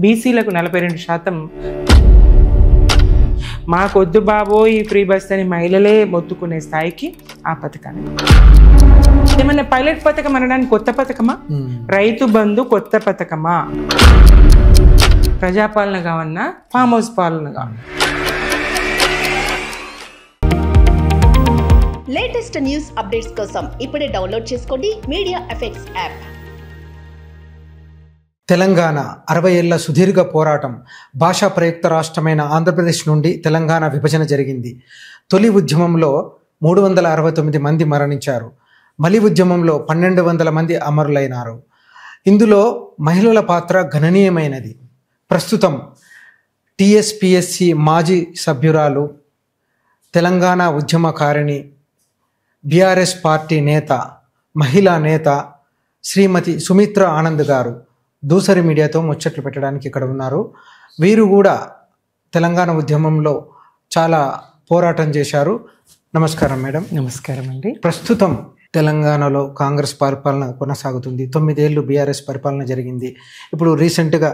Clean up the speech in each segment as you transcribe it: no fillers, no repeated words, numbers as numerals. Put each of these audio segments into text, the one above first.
బీసీలకు 42%. మాకొద్దు బాబో ఈ ఫ్రీ బస్ అని మహిళలే మొత్తుకునే స్థాయికి ఆ పథకాన్ని. ఏమన్నా పైలట్ పథకం అనడానికి కొత్త పథకమా? రైతు బంధు కొత్త పథకమా? ప్రజాపాలన కావన్నా ఫామ్ హౌస్ పాలన కావన్నా? లేటెస్ట్ న్యూస్ అప్డేట్స్ కోసం ఇప్పుడే డౌన్లోడ్ చేసుకోండి మీడియా ఎఫెక్ట్స్ యాప్. తెలంగాణ 60 ఏళ్ల సుదీర్ఘ పోరాటం. భాషా ప్రయుక్త రాష్ట్రమైన ఆంధ్రప్రదేశ్ నుండి తెలంగాణ విభజన జరిగింది. తొలి ఉద్యమంలో 369 మంది మరణించారు. మలి ఉద్యమంలో 1200 మంది అమరులైనారు. ఇందులో మహిళల పాత్ర గణనీయమైనది. ప్రస్తుతం టీఎస్పీఎస్సీ మాజీ సభ్యురాలు, తెలంగాణ ఉద్యమకారిణి, బీఆర్ఎస్ పార్టీ నేత, మహిళా నేత శ్రీమతి సుమిత్ర ఆనంద్ గారు దూసరి మీడియాతో ముచ్చట్లు పెట్టడానికి ఇక్కడ ఉన్నారు. వీరు కూడా తెలంగాణ ఉద్యమంలో చాలా పోరాటం చేశారు. నమస్కారం మేడం. నమస్కారం అండి. ప్రస్తుతం తెలంగాణలో కాంగ్రెస్ పరిపాలన కొనసాగుతుంది. 9 ఏళ్ళు బీఆర్ఎస్ పరిపాలన జరిగింది. ఇప్పుడు రీసెంట్గా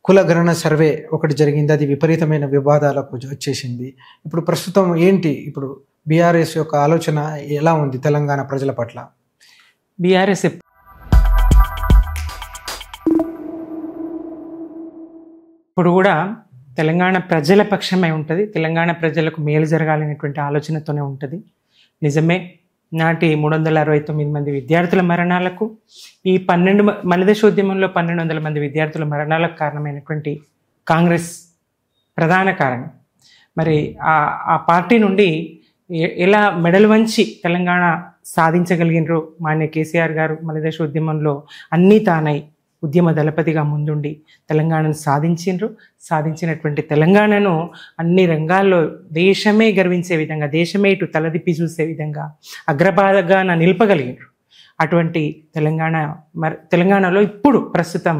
కులగణన సర్వే ఒకటి జరిగింది. అది విపరీతమైన వివాదాలకు వచ్చేసింది. ఇప్పుడు ప్రస్తుతం ఏంటి, ఇప్పుడు బీఆర్ఎస్ యొక్క ఆలోచన ఎలా ఉంది తెలంగాణ ప్రజల పట్ల? బీఆర్ఎస్ ఇప్పుడు కూడా తెలంగాణ ప్రజల పక్షమే ఉంటుంది. తెలంగాణ ప్రజలకు మేలు జరగాలనేటువంటి ఆలోచనతోనే ఉంటుంది. నిజమే, నాటి 369 మంది విద్యార్థుల మరణాలకు, ఈ మలిదశోద్యమంలో 1200 మంది విద్యార్థుల మరణాలకు కారణమైనటువంటి కాంగ్రెస్ ప్రధాన కారణం. మరి ఆ పార్టీ నుండి ఎలా మెడలు వంచి తెలంగాణ సాధించగలిగినరు మాన్య కేసీఆర్ గారు. మలిదశోద్యమంలో అన్నీ తానై ఉద్యమ దళపతిగా ముందుండి తెలంగాణను సాధించినటువంటి తెలంగాణను అన్ని రంగాల్లో దేశమే గర్వించే విధంగా, దేశమే ఇటు తలదిప్పి చూసే విధంగా అగ్రభాగంగా నిలపగలిగారు. అటువంటి తెలంగాణలో ఇప్పుడు ప్రస్తుతం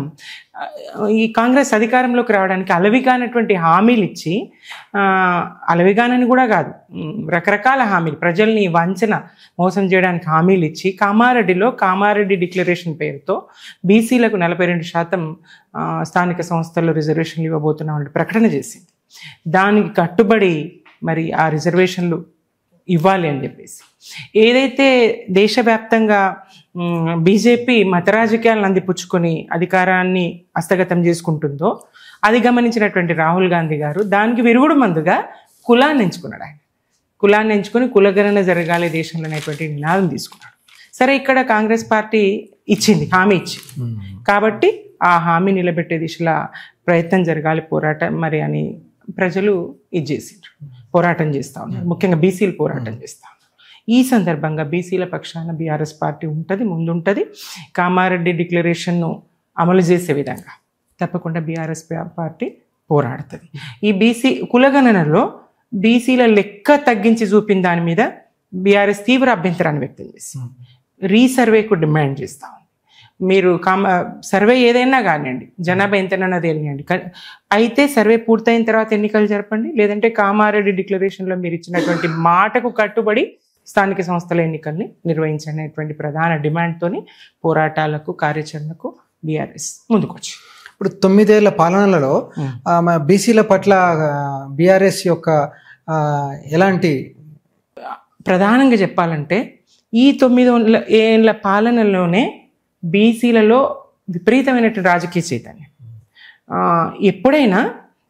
ఈ కాంగ్రెస్ అధికారంలోకి రావడానికి అలవిగానటువంటి హామీలు ఇచ్చి, అలవిగానని కూడా కాదు, రకరకాల హామీలు, ప్రజల్ని వంచన మోసం చేయడానికి హామీలు ఇచ్చి కామారెడ్డి డిక్లరేషన్ పేరుతో బీసీలకు 42% స్థానిక సంస్థల్లో రిజర్వేషన్లు ఇవ్వబోతున్నామని ప్రకటన చేసింది. దానికి కట్టుబడి మరి ఆ రిజర్వేషన్లు ఇవ్వాలి అని చెప్పేసి, ఏదైతే దేశవ్యాప్తంగా బీజేపీ మత రాజకీయాలను అందిపుచ్చుకొని అధికారాన్ని హస్తగతం చేసుకుంటుందో అది గమనించినటువంటి రాహుల్ గాంధీ గారు దానికి విరుగుడు మందుగా కులాన్ని ఎంచుకున్నాడు. ఆయన కులాన్ని ఎంచుకొని కులగణన జరగాలి దేశంలో అనేటువంటి నినాదం తీసుకున్నాడు. సరే, ఇక్కడ కాంగ్రెస్ పార్టీ హామీ ఇచ్చింది కాబట్టి ఆ హామీ నిలబెట్టే దిశలో ప్రయత్నం జరగాలి, పోరాటం మరి అని ప్రజలు పోరాటం చేస్తూ ఉన్నారు. ముఖ్యంగా బీసీలు పోరాటం చేస్తూ ఉన్నారు. ఈ సందర్భంగా బీసీల పక్షాన బీఆర్ఎస్ పార్టీ ముందుంటుంది. కామారెడ్డి డిక్లరేషన్ను అమలు చేసే విధంగా తప్పకుండా బీఆర్ఎస్ పార్టీ పోరాడుతుంది. ఈ బీసీ కులగణనలో బీసీల లెక్క తగ్గించి చూపిన దాని మీద బీఆర్ఎస్ తీవ్ర అభ్యంతరాన్ని వ్యక్తం చేసింది. రీసర్వేకు డిమాండ్ చేస్తూ ఉంది. మీరు సర్వే ఏదైనా కానివ్వండి, జనాభా ఎంతనన్నా తెలియండి, అయితే సర్వే పూర్తయిన తర్వాత ఎన్నికలు జరపండి, లేదంటే కామారెడ్డి డిక్లరేషన్లో మీరు ఇచ్చినటువంటి మాటకు కట్టుబడి స్థానిక సంస్థల ఎన్నికల్ని నిర్వహించనేటువంటి ప్రధాన డిమాండ్తోని పోరాటాలకు, కార్యాచరణకు బీఆర్ఎస్ ముందుకొచ్చి ఇప్పుడు 9 ఏళ్ల పాలనలో బీసీల పట్ల బీఆర్ఎస్ యొక్క ఎలాంటి, ప్రధానంగా చెప్పాలంటే ఈ 9 ఏళ్ల పాలనలోనే బీసీలలో విపరీతమైనటువంటి రాజకీయ చైతన్యం. ఎప్పుడైనా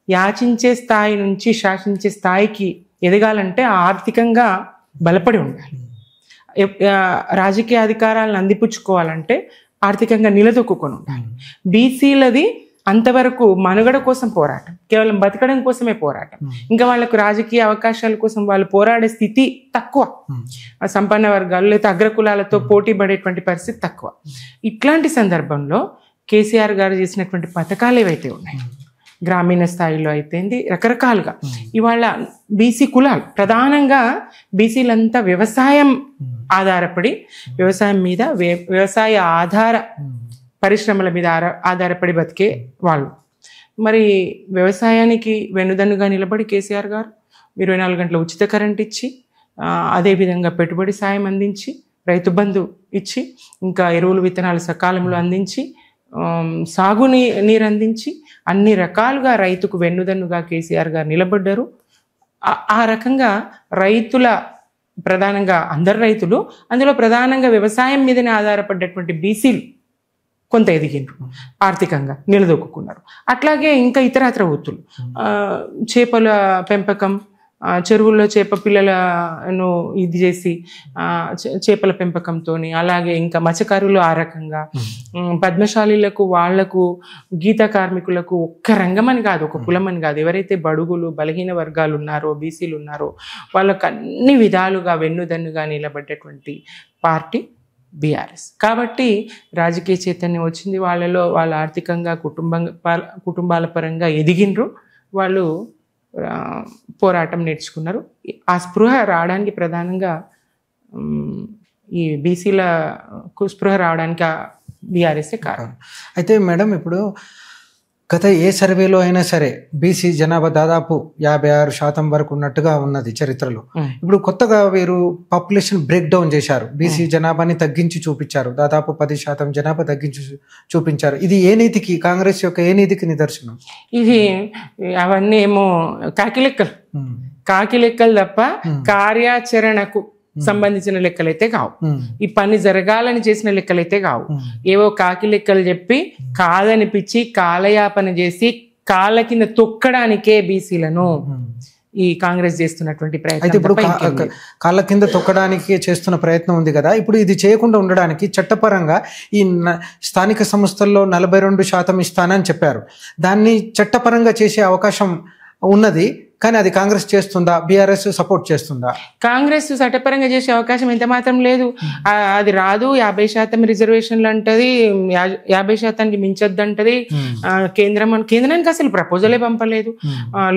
యాచించే స్థాయి నుంచి శాసించే స్థాయికి ఎదగాలంటే ఆర్థికంగా బలపడి ఉండాలి. రాజకీయ అధికారాలను అందిపుచ్చుకోవాలంటే ఆర్థికంగా నిలదొక్కుని ఉండాలి. బీసీలది అంతవరకు మనుగడ కోసం పోరాటం, కేవలం బతకడం కోసమే పోరాటం. ఇంకా వాళ్ళకు రాజకీయ అవకాశాల కోసం వాళ్ళు పోరాడే స్థితి తక్కువ. సంపన్న వర్గాలు లేదా అగ్రకులాలతో పోటీ పడేటువంటి పరిస్థితి తక్కువ. ఇట్లాంటి సందర్భంలో కేసీఆర్ గారు చేసినటువంటి పథకాలు ఏవైతే ఉన్నాయి, గ్రామీణ స్థాయిలో అయితేంది, రకరకాలుగా ఇవాళ బీసీ కులాలు, ప్రధానంగా బీసీలంతా వ్యవసాయం ఆధారపడి, వ్యవసాయం మీద వ్యవసాయ ఆధార పరిశ్రమల మీద ఆధారపడి బతికే వాళ్ళు. మరి వ్యవసాయానికి వెన్నుదన్నుగా నిలబడి కేసీఆర్ గారు 24 గంటల ఉచిత కరెంట్ ఇచ్చి, అదేవిధంగా పెట్టుబడి సాయం అందించి, రైతు బంధు ఇచ్చి, ఇంకా ఎరువులు విత్తనాలు సకాలంలో అందించి నీరు అందించి అన్ని రకాలుగా రైతుకు వెన్నుదన్నుగా కేసీఆర్ గారు నిలబడ్డారు. ఆ రకంగా రైతుల, ప్రధానంగా అందరు రైతులు, అందులో ప్రధానంగా వ్యవసాయం మీదనే ఆధారపడ్డటువంటి బీసీలు కొంత ఎదిగినారు, ఆర్థికంగా నిలదొక్కున్నారు. అట్లాగే ఇంకా ఇతరత్ర వృత్తులు, చేపల పెంపకం, చెరువుల్లో చేప పిల్లలను ఇది చేసి చేపల పెంపకంతో, అలాగే ఇంకా మత్స్యకారులు ఆ రకంగా, పద్మశాలీలకు, వాళ్లకు, గీత కార్మికులకు, ఒక్క రంగం అని కాదు, ఒక కులం అని కాదు, ఎవరైతే బడుగులు బలహీన వర్గాలు ఉన్నారో, బీసీలు ఉన్నారో వాళ్ళకు అన్ని విధాలుగా వెన్నుదన్నుగా నిలబడ్డటువంటి పార్టీ బీఆర్ఎస్. కాబట్టి రాజకీయ చైతన్యం వచ్చింది వాళ్ళలో, వాళ్ళు ఆర్థికంగా కుటుంబాల పరంగా ఎదిగినరు, వాళ్ళు పోరాటం నేర్చుకున్నారు. ఆ స్పృహ రావడానికి ప్రధానంగా ఈ బీసీలకు స్పృహ రావడానికి బీఆర్ఎస్ఏ కారణం. అయితే మేడం, ఇప్పుడు గత ఏ సర్వేలో అయినా సరే బీసీ జనాభా దాదాపు 56% వరకు ఉన్నట్టుగా ఉన్నది చరిత్రలో. ఇప్పుడు కొత్తగా వీరు పాపులేషన్ బ్రేక్ డౌన్ చేశారు, బీసీ జనాభాని తగ్గించి చూపించారు, దాదాపు 10% జనాభా తగ్గించి చూపించారు. ఇది ఏ నీతికి, కాంగ్రెస్ యొక్క ఏ నీతికి నిదర్శనం? ఇది అవన్నీ ఏమో కాకి లెక్కలు తప్ప కార్యాచరణకు సంబంధించిన లెక్కలైతే కావు. ఈ పని జరగాలని చేసిన లెక్కలైతే కావు. ఏవో కాకి లెక్కలు చెప్పి కాదనిపించి కాలయాపన చేసి కాళ్ళ కింద తొక్కడానికే బీసీలను ఈ కాంగ్రెస్ చేస్తున్నటువంటి ప్రయత్నం. అయితే ఇప్పుడు కాళ్ళ కింద తొక్కడానికి చేస్తున్న ప్రయత్నం ఉంది కదా, ఇప్పుడు ఇది చేయకుండా ఉండడానికి చట్టపరంగా ఈ స్థానిక సంస్థల్లో 42% ఇస్తానని చెప్పారు. దాన్ని చట్టపరంగా చేసే అవకాశం ఉన్నది, కానీ అది కాంగ్రెస్ చేస్తుందా, బీఆర్ఎస్ సపోర్ట్ చేస్తుందా? కాంగ్రెస్ చట్టపరంగా చేసే అవకాశం ఎంత మాత్రం లేదు. అది రాదు. 50% రిజర్వేషన్లు అంటది, 50%కి మించొద్దు అంటది. కేంద్రానికి అసలు ప్రపోజలే పంపలేదు,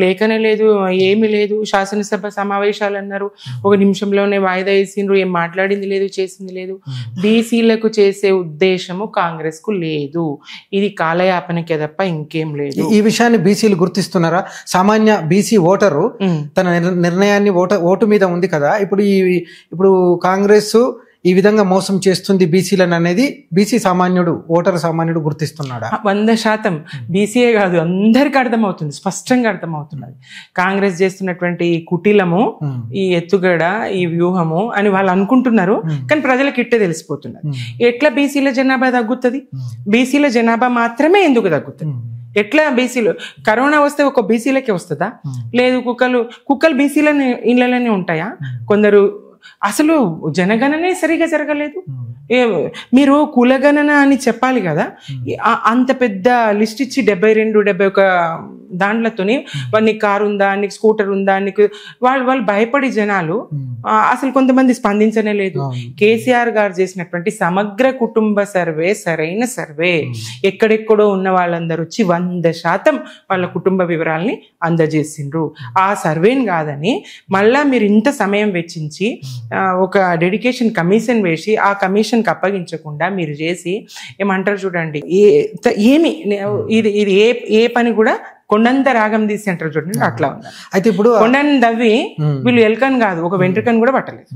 లేఖనే లేదు, ఏమీ లేదు. శాసనసభ సమావేశాలు అన్నారు, 1 నిమిషంలోనే వాయిదా వేసిండ్రు, ఏం మాట్లాడింది లేదు, చేసింది లేదు. బీసీలకు చేసే ఉద్దేశము కాంగ్రెస్ కు లేదు. ఇది కాలయాపనకే తప్ప ఇంకేం లేదు. ఈ విషయాన్ని బీసీలు గుర్తిస్తున్నారా? సామాన్య బీసీ ఓటరు తన నిర్ణయాన్ని ఓటు మీద ఉంది కదా, ఇప్పుడు కాంగ్రెస్ ఈ విధంగా మోసం చేస్తుంది బీసీలను అనేది బీసీ సామాన్యుడు, ఓటరు సామాన్యుడు గుర్తిస్తున్నాడా? 100% బీసీఏ కాదు, అందరికీ అర్థమవుతుంది, స్పష్టంగా అర్థమవుతున్నది కాంగ్రెస్ చేస్తున్నటువంటి ఈ కుటిలము, ఈ ఎత్తుగడ, ఈ వ్యూహము అని వాళ్ళు అనుకుంటున్నారు, కానీ ప్రజలకు ఇట్టే తెలిసిపోతున్నది. ఎట్లా బీసీల జనాభా తగ్గుతుంది? బీసీల జనాభా మాత్రమే ఎందుకు తగ్గుతుంది? ఎట్లా బీసీలు, కరోనా వస్తే ఒక బీసీలకే వస్తుందా? లేదు. కుక్కలు బీసీల ఇళ్లలోనే ఉంటాయా? కొందరు అసలు జనగణనే సరిగా జరగలేదు. మీరు కులగణన అని చెప్పాలి కదా, అంత పెద్ద లిస్ట్ ఇచ్చి 72-71 దాంట్లతోని నీకు కారు ఉందా, నీకు స్కూటర్ ఉందా, నీకు వాళ్ళు భయపడి జనాలు అసలు కొంతమంది స్పందించనే లేదు. కేసీఆర్ గారు చేసినటువంటి సమగ్ర కుటుంబ సర్వే సరైన సర్వే. ఎక్కడెక్కడో ఉన్న వాళ్ళందరూ వచ్చి 100% వాళ్ళ కుటుంబ వివరాల్ని అందజేసిండ్రు. ఆ సర్వేని కాదని మళ్ళా మీరు ఇంత సమయం వెచ్చించి ఒక డెడికేషన్ కమిషన్ వేసి ఆ కమిషన్కి అప్పగించకుండా మీరు చేసి ఏమంటారు చూడండి, ఏమి ఇది ఏ పని కూడా కొండంత రాగం తీసి అంటారు చూడండి, అట్లా ఉంది. అయితే ఇప్పుడు కొండని దవ్వి వీళ్ళు ఎల్కన్ కాదు, ఒక వెంట్రుకని కూడా పట్టలేదు.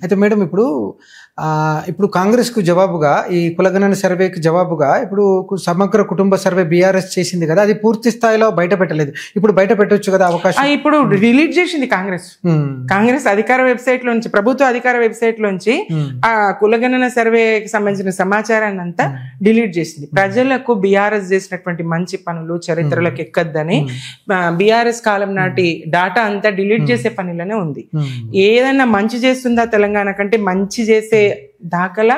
అయితే మేడం, ఇప్పుడు కాంగ్రెస్ కు జవాబుగా, ఈ కులగణన సర్వేకి జవాబుగా ఇప్పుడు సమగ్ర కుటుంబ సర్వే బీఆర్ఎస్ చేసింది కదా, అది పూర్తి స్థాయిలో బయట పెట్టలేదు. ఇప్పుడు బయట పెట్టొచ్చు కదా అవకాశం. ఇప్పుడు రిలీజ్ చేసింది కాంగ్రెస్ అధికార వెబ్సైట్ లోంచి, ప్రభుత్వ అధికార వెబ్సైట్ లోంచి ఆ కులగణన సర్వేకి సంబంధించిన సమాచారాన్ని అంతా డిలీట్ చేసింది. ప్రజలకు బీఆర్ఎస్ చేసినటువంటి మంచి పనులు చరిత్రలకు ఎక్కద్దని బీఆర్ఎస్ కాలం నాటి డాటా అంతా డిలీట్ చేసే పనిలోనే ఉంది. ఏదైనా మంచి చేస్తుందా తెలంగాణ కంటే మంచి చేసే దాఖలా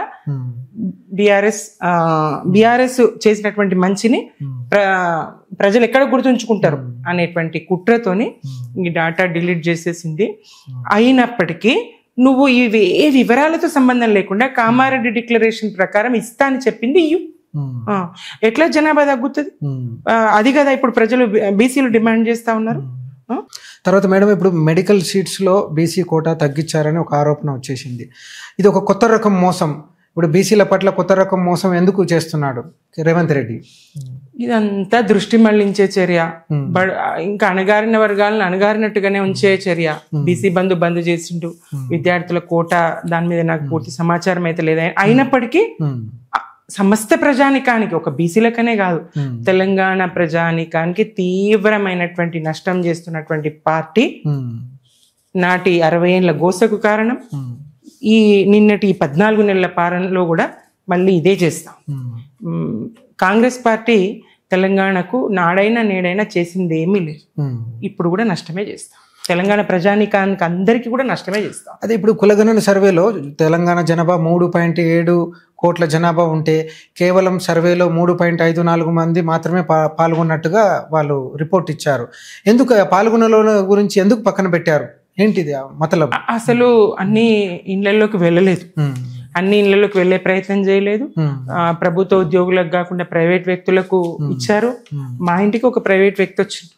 బీఆర్ఎస్ చేసినటువంటి మంచిని ప్రజలు ఎక్కడ గుర్తుంచుకుంటారు అనేటువంటి కుట్రతోని ఈ డాటా డిలీట్ చేసేసింది. అయినప్పటికీ నువ్వు ఏ వివరాలతో సంబంధం లేకుండా కామారెడ్డి డిక్లరేషన్ ప్రకారం ఇస్తా అని చెప్పింది ఎట్లా జనాభా తగ్గుతుంది? అది కదా ఇప్పుడు ప్రజలు బీసీలు డిమాండ్ చేస్తా ఉన్నారు. తర్వాత మేడం, ఇప్పుడు మెడికల్ సీట్స్లో బీసీ కోటా తగ్గించారని ఒక ఆరోపణ వచ్చేసింది. ఇది ఒక కొత్త రకం మోసం. ఇప్పుడు బీసీల పట్ల కొత్త రకం మోసం ఎందుకు చేస్తున్నాడు రేవంత్ రెడ్డి? ఇదంతా దృష్టి మళ్లించే చర్య, ఇంకా అణగారిన వర్గాలను అణగారినట్టుగానే ఉంచే చర్య. బీసీ బంద్ చేసిండు, విద్యార్థుల కోటా దాని మీద నాకు పూర్తి సమాచారం అయితే లేదు. అయినప్పటికీ సమస్త ప్రజానికానికి, ఒక బీసీలకనే కాదు, తెలంగాణ ప్రజానికానికి తీవ్రమైనటువంటి నష్టం చేస్తున్నటువంటి పార్టీ నాటి 60 ఏళ్ల గోసకు కారణం. ఈ నిన్నటి 14 నెలల పాలనలో కూడా మళ్ళీ ఇదే చేస్తాం. కాంగ్రెస్ పార్టీ తెలంగాణకు నాడైనా నేడైనా చేసింది ఏమీ లేదు. ఇప్పుడు కూడా నష్టమే చేస్తాం. తెలంగాణ ప్రజానికానికి అందరికీ కూడా నష్టమే చేస్తాం. అదే ఇప్పుడు కులగణన సర్వేలో తెలంగాణ జనాభా 3.7 కోట్ల జనాభా ఉంటే కేవలం సర్వేలో 3.54 మంది మాత్రమే పాల్గొన్నట్టుగా వాళ్ళు రిపోర్ట్ ఇచ్చారు. ఎందుకు పాల్గొనలో గురించి ఎందుకు పక్కన పెట్టారు? ఏంటిది మతలబ్? అసలు అన్ని ఇళ్లలోకి వెళ్ళలేదు, అన్ని ఇళ్లలోకి వెళ్ళే ప్రయత్నం చేయలేదు. ప్రభుత్వ ఉద్యోగులకు కాకుండా ప్రైవేట్ వ్యక్తులకు ఇచ్చారు. మా ఇంటికి ఒక ప్రైవేట్ వ్యక్తి వచ్చింది.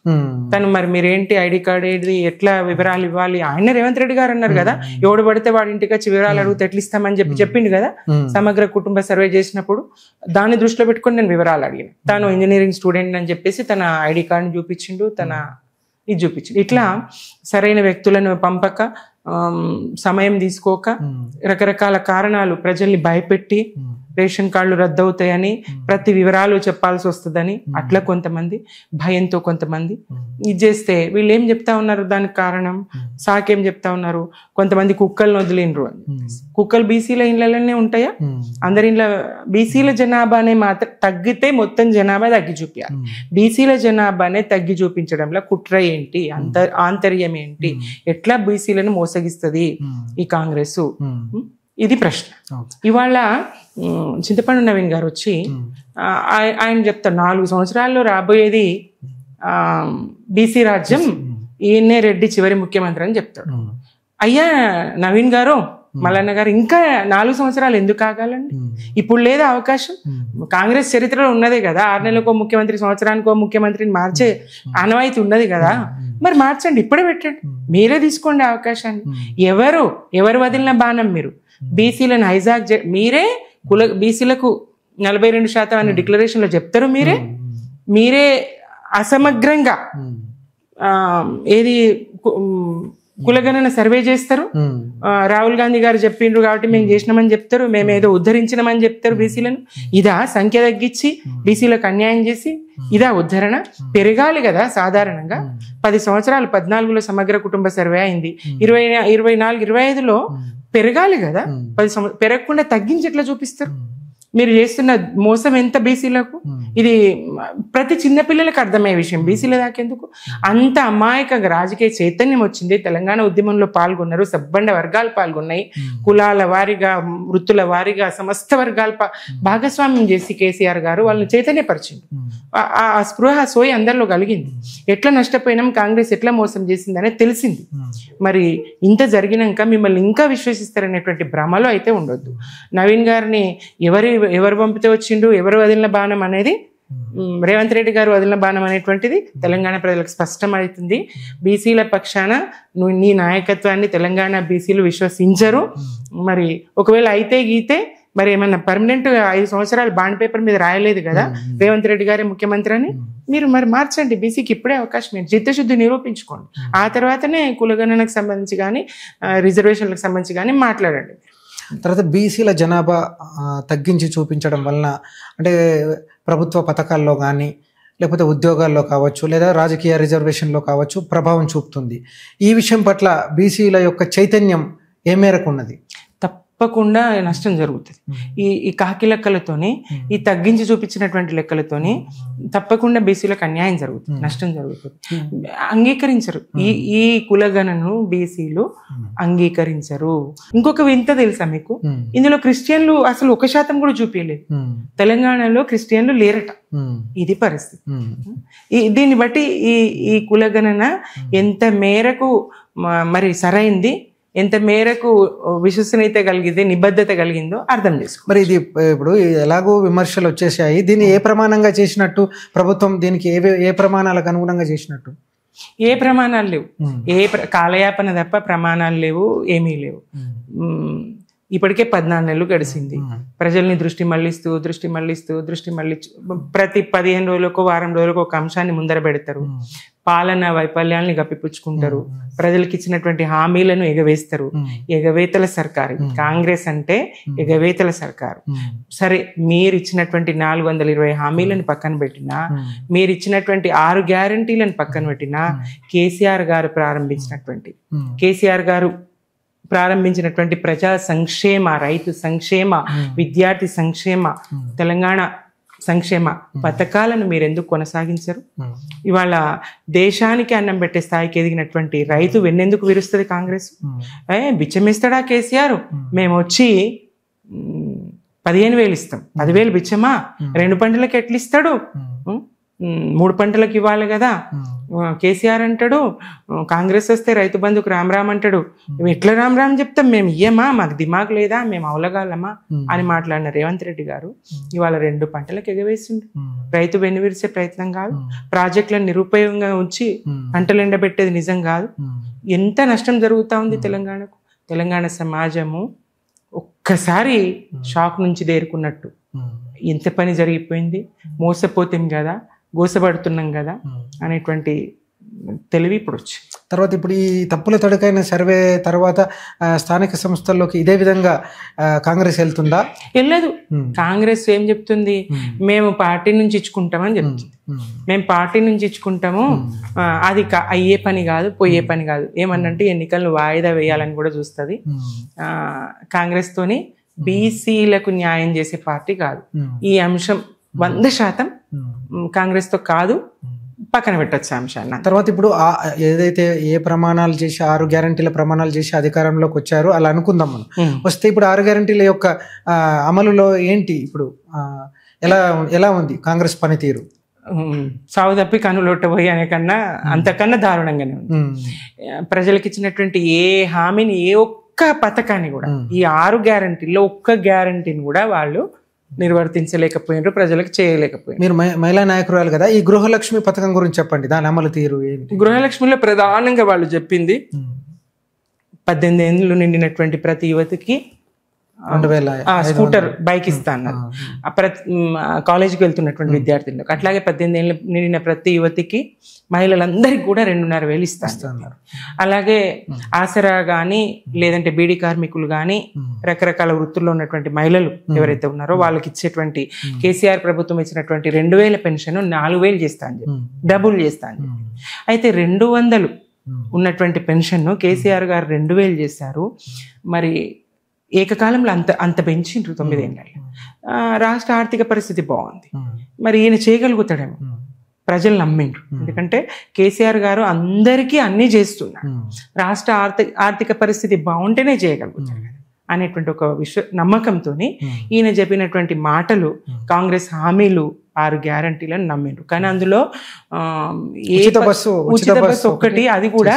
తను మరి మీరేంటి ఐడి కార్డ్ ఏది, ఎట్లా వివరాలు ఇవ్వాలి, ఆయన రేవంత్ రెడ్డి గారు అన్నారు కదా, ఎవడు పడితే వాడి ఇంటికి వచ్చి వివరాలు అడిగితే ఎట్లా ఇస్తామని చెప్పిండు కదా సమగ్ర కుటుంబ సర్వే చేసినప్పుడు. దాన్ని దృష్టిలో పెట్టుకొని నేను వివరాలు అడిగాను. తాను ఇంజనీరింగ్ స్టూడెంట్ అని చెప్పేసి తన ఐడి కార్డుని చూపించిండు, తన ఇది చూపించిండు. ఇట్లా సరైన వ్యక్తులను పంపక, సమయం తీసుకోక, రకరకాల కారణాలు ప్రజల్ని భయపెట్టి రేషన్ కార్డులు రద్దవుతాయని, ప్రతి వివరాలు చెప్పాల్సి వస్తుందని అట్లా కొంతమంది, భయంతో కొంతమంది ఇది చేస్తే వీళ్ళు ఏం చెప్తా ఉన్నారు, దానికి కారణం సాకేం చెప్తా ఉన్నారు, కొంతమంది కుక్కలను వదిలిండ్రు అని. కుక్కలు బీసీల ఇళ్లలోనే ఉంటాయా? అందరి ఇళ్ళ బీసీల జనాభానే మాత్రం తగ్గితే మొత్తం జనాభా తగ్గి చూపించాలి. బీసీల జనాభానే తగ్గి చూపించడంలో కుట్ర ఏంటి, ఆంతర్యం ఏంటి, ఎట్లా బీసీలను మోసగిస్తుంది ఈ కాంగ్రెస్? ఇది ప్రశ్న. ఇవాళ చింతపండు నవీన్ గారు వచ్చి ఆయన చెప్తారు 4 సంవత్సరాల్లో రాబోయేది బీసీ రాజ్యం, ఈయన్నే రెడ్డి చివరి ముఖ్యమంత్రి అని చెప్తాడు. అయ్యా నవీన్ గారు, మల్లన్న గారు, ఇంకా 4 సంవత్సరాలు ఎందుకు ఆగాలండి? ఇప్పుడు లేదా అవకాశం? కాంగ్రెస్ చరిత్రలో ఉన్నదే కదా, 6 నెలలకో ముఖ్యమంత్రి, సంవత్సరానికో ముఖ్యమంత్రిని మార్చే ఆనవాయితీ ఉన్నది కదా, మరి మార్చండి, ఇప్పుడే పెట్టండి, మీరే తీసుకోండి అవకాశాన్ని. ఎవరు వదిలిన బాణం మీరు బీసీలను హైజాక్ మీరే, బీసీలకు 42% అని డిక్లరేషన్ లో చెప్తారు మీరే అసమగ్రంగా ఏది కులగణన సర్వే చేస్తారు. రాహుల్ గాంధీ గారు చెప్పిండ్రు కాబట్టి మేము చేసినామని చెప్తారు, మేమేదో ఉద్ధరించినామని చెప్తారు బీసీలను. ఇదా సంఖ్య తగ్గించి బీసీలకు అన్యాయం చేసి ఇదా ఉద్ధరణ? పెరగాలి కదా సాధారణంగా. 10 సంవత్సరాలు 14లో సమగ్ర కుటుంబ సర్వే అయింది, 24, 25లో పెరగాలి కదా. 10 పెరగకుండా తగ్గించి ఎట్లా చూపిస్తారు? మీరు చేస్తున్న మోసం ఎంత బీసీలకు? ఇది ప్రతి చిన్నపిల్లలకు అర్థమయ్యే విషయం, బీసీల దాకెందుకు? అంత అమాయకంగా రాజకీయ చైతన్యం వచ్చింది, తెలంగాణ ఉద్యమంలో పాల్గొన్నారు, సబ్బండ వర్గాలు పాల్గొన్నాయి, కులాల వారిగా, వృత్తుల వారిగా సమస్త వర్గాలు భాగస్వామ్యం చేసి కేసీఆర్ గారు వాళ్ళని చైతన్యపరిచింది. ఆ స్పృహ సోయి అందరిలో కలిగింది. ఎట్లా నష్టపోయినాం, కాంగ్రెస్ ఎట్లా మోసం చేసింది అనేది తెలిసింది. మరి ఇంత జరిగినాక మిమ్మల్ని ఇంకా విశ్వసిస్తారనేటువంటి భ్రమలో అయితే ఉండొద్దు. నవీన్ గారిని ఎవరు పంపితే వచ్చిండు, ఎవరు వదిలిన బాణం అనేది, రేవంత్ రెడ్డి గారు వదిలిన బాణం అనేటువంటిది తెలంగాణ ప్రజలకు స్పష్టమవుతుంది. బీసీల పక్షాన నీ నాయకత్వాన్ని తెలంగాణ బీసీలు విశ్వసించరు. మరి ఒకవేళ అయితే గీతే మరి ఏమన్నా పర్మనెంట్ 5 సంవత్సరాలు బాండ్ పేపర్ మీద రాయలేదు కదా రేవంత్ రెడ్డి గారే ముఖ్యమంత్రి అని, మీరు మరి మార్చండి. బీసీకి ఇప్పుడే అవకాశం, చిత్తశుద్ధి నిరూపించుకోండి. ఆ తర్వాతనే కులగణనకు సంబంధించి కానీ రిజర్వేషన్లకు సంబంధించి కానీ మాట్లాడండి. తర్వాత బీసీల జనాభా తగ్గించి చూపించడం వలన అంటే ప్రభుత్వ పథకాల్లో కానీ లేకపోతే ఉద్యోగాల్లో కావచ్చు లేదా రాజకీయ రిజర్వేషన్లో కావచ్చు ప్రభావం చూపుతుంది. ఈ విషయం పట్ల బీసీల యొక్క చైతన్యం ఏ మేరకు ఉన్నది? తప్పకుండా నష్టం జరుగుతుంది. ఈ కాకి లెక్కలతోని, ఈ తగ్గించి చూపించినటువంటి లెక్కలతోని తప్పకుండా బీసీలకు అన్యాయం జరుగుతుంది, నష్టం జరుగుతుంది. అంగీకరించరు ఈ కులగణను బీసీలు అంగీకరించరు. ఇంకొక వింత తెలుసా మీకు? ఇందులో క్రిస్టియన్లు అసలు 1% కూడా చూపించలేదు. తెలంగాణలో క్రిస్టియన్లు లేరట. ఇది పరిస్థితి. దీన్ని బట్టి ఈ కులగణన ఎంత మేరకు మరి సరైంది, ఎంత మేరకు విశ్వసనీయత కలిగింది, నిబద్ధత కలిగిందో అర్థం చేసుకో. మరి ఇది ఇప్పుడు ఎలాగో విమర్శలు వచ్చేసాయి, దీన్ని ఏ ప్రమాణంగా చేసినట్టు ప్రభుత్వం? దీనికి ఏ ప్రమాణాలకు అనుగుణంగా చేసినట్టు? ఏ ప్రమాణాలు లేవు, కాలయాపన తప్ప ప్రమాణాలు లేవు, ఏమీ లేవు. ఇప్పటికే 14 నెలలు గడిచింది. ప్రజల్ని దృష్టి మళ్ళిస్తూ ప్రతి 15 రోజులకు వారం రోజులకు ఒక అంశాన్ని ముందర పెడతారు. పాలన వైఫల్యాన్ని గప్పిపుచ్చుకుంటారు, ప్రజలకు ఇచ్చినటువంటి హామీలను ఎగవేస్తారు. ఎగవేతల సర్కారు కాంగ్రెస్ అంటే, ఎగవేతల సర్కారు. సరే, మీరు ఇచ్చినటువంటి 420 హామీలను పక్కన పెట్టినా, మీరు ఇచ్చినటువంటి 6 గ్యారంటీలను పక్కన పెట్టినా, కేసీఆర్ గారు ప్రారంభించినటువంటి ప్రజా సంక్షేమ, రైతు సంక్షేమ, విద్యార్థి సంక్షేమ, తెలంగాణ సంక్షేమ పథకాలను మీరు ఎందుకు కొనసాగించరు? ఇవాళ దేశానికి అన్నం పెట్టే స్థాయికి ఎదిగినటువంటి రైతు వెన్నెందుకు విరుస్తుంది కాంగ్రెస్? బిచ్చమిస్తాడా కేసీఆర్? మేము వచ్చి 15,000 ఇస్తాం, 10,000 బిచ్చమా? 2 పంటలకు ఎట్లా ఇస్తాడు? 3 పంటలకు ఇవ్వాలి కదా. కేసీఆర్ అంటాడు కాంగ్రెస్ వస్తే రైతు బంధుకు రామ్ రామ్ అంటాడు. ఎట్లా రామ్ రామ్ చెప్తాం? మేము ఇయ్యమా? మాకు దిమాగ్ లేదా? మేము అవలగాలమా అని మాట్లాడిన రేవంత్ రెడ్డి గారు ఇవాళ 2 పంటలకు ఎగవేసిండు. రైతు వెన్నువిరిసే ప్రయత్నం కాదు, ప్రాజెక్టులను నిరుపయోగంగా ఉంచి పంటలు ఎండబెట్టేది నిజం కాదు. ఎంత నష్టం జరుగుతూ ఉంది తెలంగాణకు. తెలంగాణ సమాజము ఒక్కసారి షాక్ నుంచి దేరుకున్నట్టు ఎంత పని జరిగిపోయింది. మోసపోతాం కదా, గోసపడుతున్నాం కదా అనేటువంటి తెలివి ఇప్పుడు వచ్చి తర్వాత ఇప్పుడు ఈ తప్పుల తడకైన సర్వే తర్వాత స్థానిక సంస్థల్లోకి ఇదే విధంగా కాంగ్రెస్ వెళ్తుందా? వెళ్ళదు. కాంగ్రెస్ ఏం చెప్తుంది? మేము పార్టీ నుంచి ఇచ్చుకుంటామని చెప్తుంది. మేము పార్టీ నుంచి ఇచ్చుకుంటాము, అది అయ్యే పని కాదు, పోయే పని కాదు. ఏమన్నంటే ఎన్నికలను వాయిదా వేయాలని కూడా చూస్తుంది. కాంగ్రెస్ తోని బీసీలకు న్యాయం చేసే పార్టీ కాదు. ఈ అంశం 100% కాంగ్రెస్ తో కాదు, పక్కన పెట్టచ్చు అంశాన్ని. తర్వాత ఇప్పుడు ఏదైతే ఏ ప్రమాణాలు చేసి 6 గ్యారంటీల ప్రమాణాలు చేసి అధికారంలోకి వచ్చారో అలా అనుకుందాం మనం. వస్తే ఇప్పుడు 6 గ్యారంటీల యొక్క అమలులో ఏంటి ఇప్పుడు ఎలా ఉంది కాంగ్రెస్ పనితీరు? సాగు తప్పి కనులొట్టబోయి అనే కన్నా అంతకన్నా దారుణంగానే ఉంది. ప్రజలకు ఇచ్చినటువంటి ఏ హామీని, ఏ ఒక్క పథకాన్ని కూడా, ఈ 6 గ్యారంటీల్లో ఒక్క గ్యారంటీని కూడా వాళ్ళు నిర్వర్తించలేకపోయినారు, ప్రజలకు చేయలేకపోయినారు. మీరు మహిళా నాయకురాలు కదా, ఈ గృహలక్ష్మి పథకం గురించి చెప్పండి, దాని అమలు తీరు ఏంటి? గృహలక్ష్మిలో ప్రధానంగా వాళ్ళు చెప్పింది 18 ఏళ్ళు నిండినటువంటి ప్రతి యువతికి 2,000 స్కూటర్ బైక్ ఇస్తా అన్నారు. కాలేజీకి వెళ్తున్నటువంటి విద్యార్థులకు. అట్లాగే 18 ఏళ్ళు నిండిన ప్రతి యువతికి, మహిళలందరికీ కూడా 2,500 ఇస్తా అన్నారు. అలాగే ఆసరా కానీ, లేదంటే బీడీ కార్మికులు కానీ, రకరకాల వృత్తుల్లో ఉన్నటువంటి మహిళలు ఎవరైతే ఉన్నారో వాళ్ళకి ఇచ్చేటువంటి కేసీఆర్ ప్రభుత్వం ఇచ్చినటువంటి 2,000 పెన్షన్ 4,000 చేస్తా అని చెప్పి, డబుల్ చేస్తా అని చెప్పి. అయితే 200 ఉన్నటువంటి పెన్షన్ కేసీఆర్ గారు 2,000 చేశారు. మరి ఏకకాలంలో అంత పెంచిండ్రు 9 ఏళ్ళలో. రాష్ట్ర ఆర్థిక పరిస్థితి బాగుంది. మరి ఈయన చేయగలుగుతాడేమో. ప్రజలు నమ్మిండ్రు. ఎందుకంటే కేసీఆర్ గారు అందరికీ అన్నీ చేస్తున్నారు. రాష్ట్ర ఆర్థిక పరిస్థితి బాగుంటేనే చేయగలుగుతాడు అనేటువంటి ఒక నమ్మకంతో ఈయన చెప్పినటువంటి మాటలు, కాంగ్రెస్ హామీలు, 6 గ్యారంటీలను నమ్మిండ్రు. కానీ అందులో ఉచిత బస్సు ఒక్కటి, అది కూడా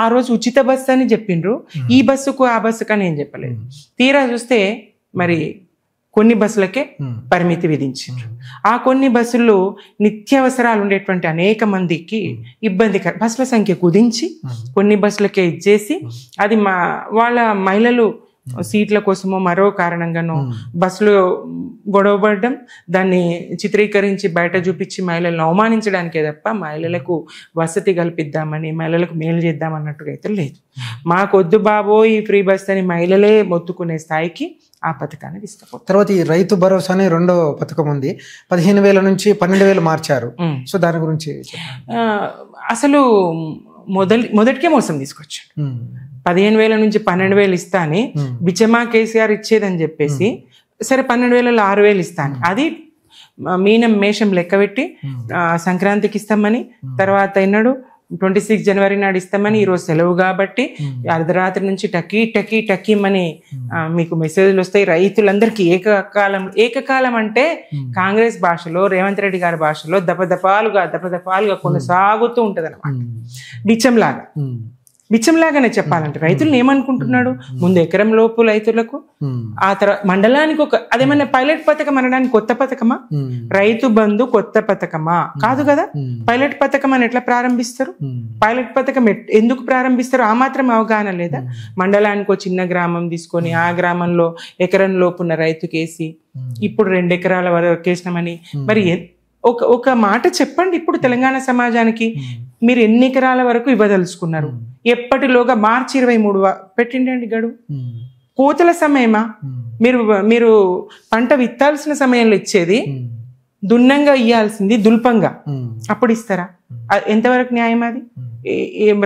ఆ రోజు ఉచిత బస్సు అని చెప్పిండ్రు. ఈ బస్సుకు ఆ బస్సుకు అని ఏం చెప్పలేదు. తీరా చూస్తే మరి కొన్ని బస్సులకే పరిమితి విధించారు. ఆ కొన్ని బస్సుల్లో నిత్యావసరాలు ఉండేటువంటి అనేక మందికి ఇబ్బందికర, బస్సుల సంఖ్య కుదించి కొన్ని బస్సులకే ఇచ్చేసి, అది వాళ్ళ మహిళలు సీట్ల కోసమో మరో కారణంగానో బస్సులో గొడవపడడం, దాన్ని చిత్రీకరించి బయట చూపించి మహిళలను అవమానించడానికే తప్ప మహిళలకు వసతి కల్పిద్దామని, మహిళలకు మేలు చేద్దామన్నట్టుగా అయితే లేదు. మాకొద్దు బాబో ఈ ఫ్రీ బస్ అని మహిళలే మొత్తుకునే స్థాయికి ఆ పథకాన్ని తీసుకుపోతారు. తర్వాత ఈ రైతు భరోసా అనే రెండో పథకం ఉంది, 15,000 నుంచి 12,000 మార్చారు. సో దాని గురించి అసలు మొదటికే మోసం తీసుకొచ్చాడు. 15,000 నుంచి 12,000 ఇస్తా అని బిచ్చమా కేసీఆర్ ఇచ్చేదని చెప్పేసి, సరే 12,000లో 6,000 ఇస్తాను, అది మీనం మేషం లెక్క పెట్టి సంక్రాంతికి ఇస్తామని, తర్వాత ఎన్నడు 26 జనవరి నాడు ఇస్తామని, ఈరోజు సెలవు కాబట్టి అర్ధరాత్రి నుంచి టకీమని మీకు మెసేజ్లు వస్తాయి. రైతులందరికీ ఏకకాలం అంటే కాంగ్రెస్ భాషలో, రేవంత్ రెడ్డి గారి భాషలో దపదపాలుగా కొనసాగుతూ ఉంటది అన్నమాట. బిచ్చంలాగానే చెప్పాలంటే రైతులను ఏమనుకుంటున్నాడు? ముందు ఎకరం లోపు రైతులకు, ఆ తర్వాత మండలానికి అదేమన్నా పైలట్ పథకం అనడానికి కొత్త పథకమా? రైతు బంధు కొత్త పథకమా? కాదు కదా. పైలట్ పథకం అని ఎట్లా ప్రారంభిస్తారు? పైలట్ పథకం ఎందుకు ప్రారంభిస్తారు? ఆ మాత్రం అవగాహన లేదా? మండలానికి చిన్న గ్రామం తీసుకొని ఆ గ్రామంలో ఎకరం లోపున్న రైతుకేసి ఇప్పుడు 2 ఎకరాల వరకు వేసినామని, మరి ఒక మాట చెప్పండి ఇప్పుడు తెలంగాణ సమాజానికి. మీరు ఎన్ని ఎకరాల వరకు ఇవ్వదలుచుకున్నారు? ఎప్పటిలోగా మార్చి 23 పెట్టిండండి గడువు. కోతల సమయమా? మీరు పంట విత్తాల్సిన సమయంలో ఇచ్చేది దున్నంగా ఇయ్యాల్సింది దుల్పంగా అప్పుడు ఇస్తారా? ఎంతవరకు న్యాయం అది?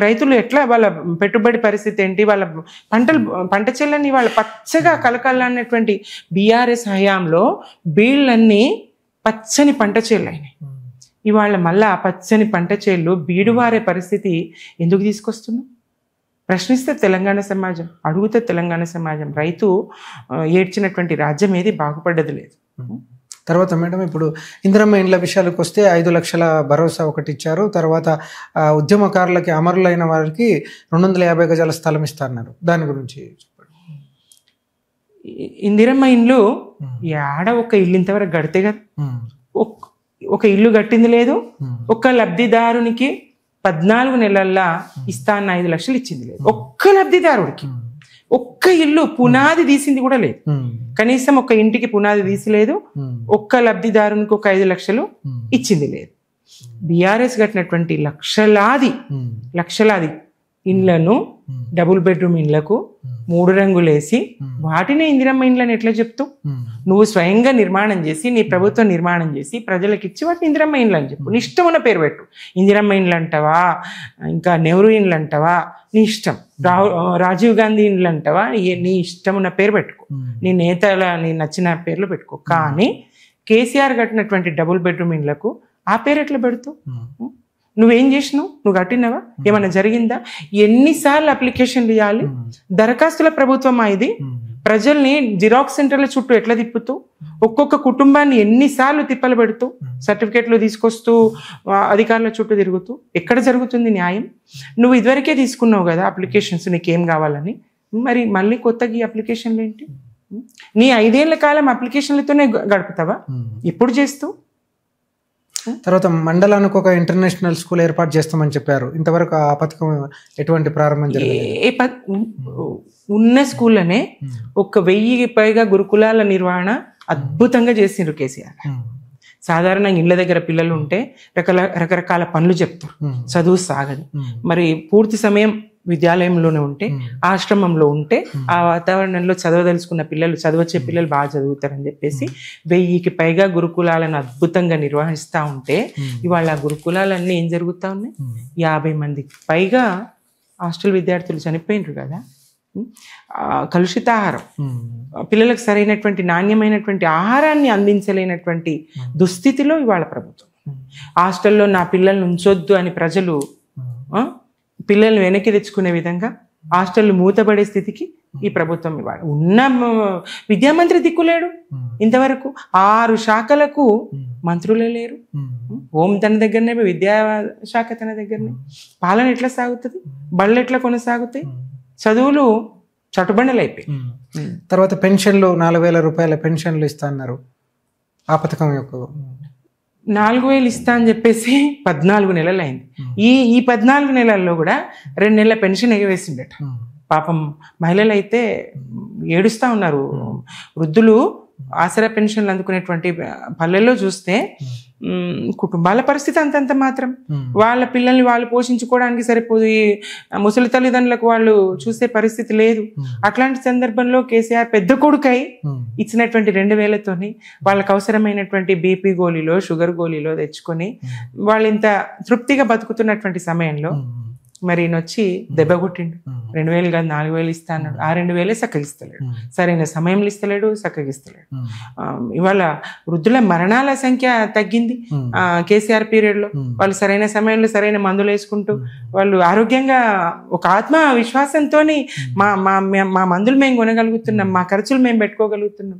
రైతులు ఎట్లా, వాళ్ళ పెట్టుబడి పరిస్థితి ఏంటి? వాళ్ళ పంట చెల్లని వాళ్ళ పచ్చగా కలకలన్నటువంటి బీఆర్ఎస్ హయాంలో బీళ్ళన్నీ పచ్చని పంట చేళ్ళు అయినాయి. ఇవాళ మళ్ళా పచ్చని పంట చేళ్ళు బీడువారే పరిస్థితి ఎందుకు తీసుకొస్తున్నాం? ప్రశ్నిస్తే తెలంగాణ సమాజం, అడుగుతే తెలంగాణ సమాజం. రైతు ఏడ్చినటువంటి రాజ్యం ఏది బాగుపడ్డది లేదు. తర్వాత మేడం ఇప్పుడు ఇందిరమ్మ ఇండ్ల విషయాలకు వస్తే 5 లక్షల భరోసా ఒకటి ఇచ్చారు. తర్వాత ఉద్యమకారులకి, అమరులైన వారికి 250 గజాల స్థలం ఇస్తారన్నారు. దాని గురించి చెప్పండి. ఇందిరమ్మ ఇండ్లు ఏడ ఒక ఇల్లు ఇంతవరకు గడితే కదా, ఒక ఇల్లు కట్టింది లేదు. ఒక్క లబ్ధిదారునికి 14 నెలల్లో ఇస్తా అన్న 5 లక్షలు ఇచ్చింది లేదు. ఒక్క లబ్ధిదారుడికి ఒక్క ఇల్లు పునాది తీసింది కూడా లేదు. కనీసం ఒక ఇంటికి పునాది తీసిలేదు. ఒక్క లబ్ధిదారునికి ఒక 5 లక్షలు ఇచ్చింది లేదు. బీఆర్ఎస్ కట్టినటువంటి లక్షలాది ఇండ్లను, డబుల్ బెడ్రూమ్ ఇండ్లకు 3 రంగులేసి వాటినే ఇందిరమ్మ ఇండ్లని ఎట్లా చెప్తూ? నువ్వు స్వయంగా నిర్మాణం చేసి, నీ ప్రభుత్వం నిర్మాణం చేసి ప్రజలకు ఇచ్చి వాటిని ఇందిరమ్మ ఇండ్లు అని చెప్పు. నీ ఇష్టం ఉన్న పేరు పెట్టు. ఇందిరమ్మ ఇండ్లు అంటావా, ఇంకా నెహ్రూ ఇండ్లు అంటావా, నీ ఇష్టం. రాజీవ్ గాంధీ ఇండ్లు అంటావా, నీ ఇష్టం ఉన్న పేరు పెట్టుకో. నీ నేతల నీ నచ్చిన పేర్లు పెట్టుకో. కానీ కేసీఆర్ కట్టినటువంటి డబుల్ బెడ్రూమ్ ఇండ్లకు ఆ పేరు ఎట్లా పెడతావు? నువ్వేం చేసినావు? నువ్వు కట్టినవా? ఏమన్నా జరిగిందా? ఎన్నిసార్లు అప్లికేషన్లు ఇవ్వాలి? దరఖాస్తుల ప్రభుత్వమా ఇది? ప్రజల్ని జిరాక్స్ సెంటర్ల చుట్టూ ఎట్లా తిప్పుతూ, ఒక్కొక్క కుటుంబాన్ని ఎన్నిసార్లు తిప్పలు పెడుతూ, సర్టిఫికేట్లు తీసుకొస్తూ, అధికారుల చుట్టూ తిరుగుతూ, ఎక్కడ జరుగుతుంది న్యాయం? నువ్వు ఇదివరకే తీసుకున్నావు కదా అప్లికేషన్స్, నీకేం కావాలని. మరి మళ్ళీ కొత్తగా ఈ అప్లికేషన్లు ఏంటి? నీ 5 ఏళ్ల కాలం అప్లికేషన్లతోనే గడుపుతావా? ఎప్పుడు చేస్తూ? తర్వాత మండలానికి ఒక ఇంటర్నేషనల్ స్కూల్ ఏర్పాటు చేస్తామని చెప్పారు. ఇంతవరకు ఆ పథకం ఎటువంటి ప్రారంభం జరిగింది? ఉన్న స్కూళ్ళనే 1000కి పైగా గురుకులాల నిర్వహణ అద్భుతంగా చేసిండ్రు కేసీఆర్. సాధారణంగా ఇళ్ళ దగ్గర పిల్లలు ఉంటే రకరకాల పనులు చెప్తారు, చదువు సాగదు. మరి పూర్తి సమయం విద్యాలయంలోనే ఉంటే, ఆశ్రమంలో ఉంటే, ఆ వాతావరణంలో చదవదలుచుకున్న పిల్లలు, చదవచ్చే పిల్లలు బాగా చదువుతారని చెప్పేసి 1000కి పైగా గురుకులాలను అద్భుతంగా నిర్వహిస్తూ ఉంటే, ఇవాళ ఆ గురుకులాలన్నీ ఏం జరుగుతూ ఉన్నాయి? 50 మందికి పైగా హాస్టల్ విద్యార్థులు చనిపోయినారు కదా. కలుషిత ఆహారం, పిల్లలకు సరైనటువంటి నాణ్యమైనటువంటి ఆహారాన్ని అందించలేనటువంటి దుస్థితిలో ఇవాళ ప్రభుత్వం. హాస్టల్లో నా పిల్లల్ని ఉంచొద్దు అని ప్రజలు పిల్లల్ని వెనక్కి తెచ్చుకునే విధంగా హాస్టల్ మూతపడే స్థితికి ఈ ప్రభుత్వం ఇవాళ. ఉన్న విద్యామంత్రి దిక్కులేడు. ఇంతవరకు 6 శాఖలకు మంత్రులే లేరు. హోం తన దగ్గరనే, విద్యాశాఖ తన దగ్గరనే. పాలన ఎట్లా సాగుతుంది? బళ్ళు ఎట్లా కొనసాగుతాయి? చదువులు చటుబండలు అయిపోయి. తర్వాత పెన్షన్లు 4000 రూపాయల పెన్షన్లు ఇస్తా అన్నారు. ఆ పథకం యొక్క 4000 ఇస్తా అని చెప్పేసి 14 నెలలు అయింది. ఈ 14 నెలల్లో కూడా 2 నెలల పెన్షన్ ఎగవేసిండట. పాపం మహిళలు అయితే ఏడుస్తా ఉన్నారు. వృద్ధులు ఆసరా పెన్షన్లు అందుకునేటువంటి పల్లెల్లో చూస్తే కుటుంబాల పరిస్థితి అంతంత మాత్రం. వాళ్ళ పిల్లల్ని వాళ్ళు పోషించుకోవడానికి సరిపోదు. ఈ ముసలి తల్లిదండ్రులకు వాళ్ళు చూసే పరిస్థితి లేదు. అట్లాంటి సందర్భంలో కేసీఆర్ పెద్ద కొడుకై ఇచ్చినటువంటి 2000తోని వాళ్ళకు అవసరమైనటువంటి బీపీ గోళీలో, షుగర్ గోళీలో తెచ్చుకొని వాళ్ళు ఇంత తృప్తిగా బతుకుతున్నటువంటి సమయంలో మరి ఈయనొచ్చి దెబ్బ కొట్టిండు. 2000 కాదు 4000 ఇస్తా అన్నాడు. ఆ 2000 చక్కగిస్తలేడు. సరైన సమయంలో ఇస్తలేడు, చక్కగిస్తలేడు. ఇవాళ వృద్ధుల మరణాల సంఖ్య తగ్గింది కేసీఆర్ పీరియడ్ లో. వాళ్ళు సరైన సమయంలో సరైన మందులు వేసుకుంటూ వాళ్ళు ఆరోగ్యంగా ఒక ఆత్మ విశ్వాసంతో మా మందులు మేము కొనగలుగుతున్నాం, మా ఖర్చులు మేము పెట్టుకోగలుగుతున్నాం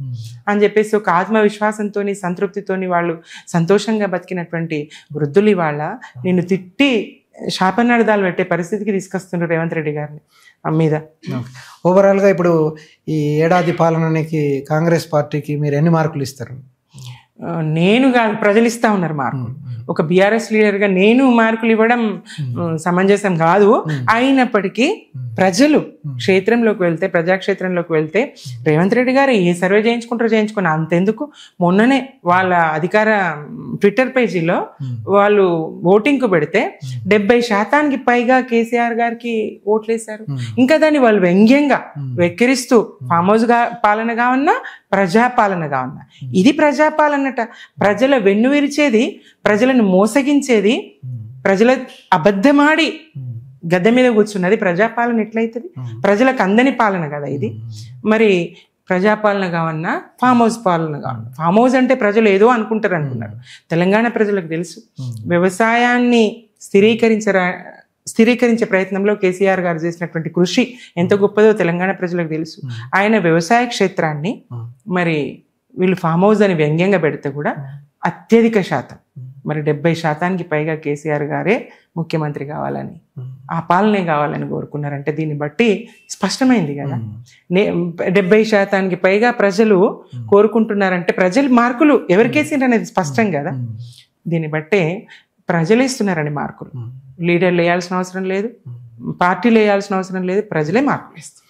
అని చెప్పేసి ఒక ఆత్మవిశ్వాసంతో, సంతృప్తితోని వాళ్ళు సంతోషంగా బతికినటువంటి వృద్ధులు ఇవాళ నిన్ను తిట్టి శాపనార్థాలు పెట్టే పరిస్థితికి తీసుకొస్తున్నారు రేవంత్ రెడ్డి గారిని మీద. ఓవరాల్గా ఇప్పుడు ఈ ఏడాది పాలనకి కాంగ్రెస్ పార్టీకి మీరు ఎన్ని మార్కులు ఇస్తారు? నేను కాదు, ప్రజలు ఇస్తా ఉన్నారు మార్కులు. ఒక బీఆర్ఎస్ లీడర్గా నేను మార్కులు ఇవ్వడం సమంజసం కాదు. అయినప్పటికీ ప్రజలు క్షేత్రంలోకి వెళ్తే, ప్రజాక్షేత్రంలోకి వెళ్తే రేవంత్ రెడ్డి గారు ఏ సర్వే చేయించుకుంటారో చేయించుకుని, అంతెందుకు మొన్ననే వాళ్ళ అధికార ట్విట్టర్ పేజీలో వాళ్ళు ఓటింగ్కు పెడితే 70% పైగా కేసీఆర్ గారికి ఓట్లేశారు. ఇంకా దాన్ని వాళ్ళు వ్యంగ్యంగా వెక్కిరిస్తూ ఫామ్ హౌస్ పాలనగా ఉన్నా, ప్రజాపాలనగా ఉన్నా, ఇది ప్రజాపాలనట. ప్రజల వెన్ను విరిచేది, ప్రజలను మోసగించేది, ప్రజల అబద్ధమాడి గద్దె మీద కూర్చున్నది ప్రజాపాలన ఎట్లయితుంది? ప్రజలకు అందని పాలన కదా ఇది. మరి ప్రజాపాలన కావన్నా, ఫామ్ హౌస్ పాలన కావన్నా. ఫామ్ హౌస్ అంటే ప్రజలు ఏదో అనుకున్నారు. తెలంగాణ ప్రజలకు తెలుసు, వ్యవసాయాన్ని స్థిరీకరించే ప్రయత్నంలో కేసీఆర్ గారు చేసినటువంటి కృషి ఎంత గొప్పదో తెలంగాణ ప్రజలకు తెలుసు. ఆయన వ్యవసాయ క్షేత్రాన్ని మరి వీళ్ళు ఫామ్ హౌస్ అని వ్యంగ్యంగా పెడితే కూడా అత్యధిక శాతం, మరి 70% పైగా కేసీఆర్ గారే ముఖ్యమంత్రి కావాలని, ఆ పాలనే కావాలని కోరుకున్నారంటే దీన్ని బట్టి స్పష్టమైంది కదా. 70% పైగా ప్రజలు కోరుకుంటున్నారంటే ప్రజలు మార్కులు ఎవరికేసిండ్రు అనేది స్పష్టం కదా. దీన్ని బట్టే ప్రజలు ఇస్తున్నారండి మార్కులు. లీడర్లు వేయాల్సిన అవసరం లేదు, పార్టీలు వేయాల్సిన అవసరం లేదు, ప్రజలే మార్కులు ఇస్తారు.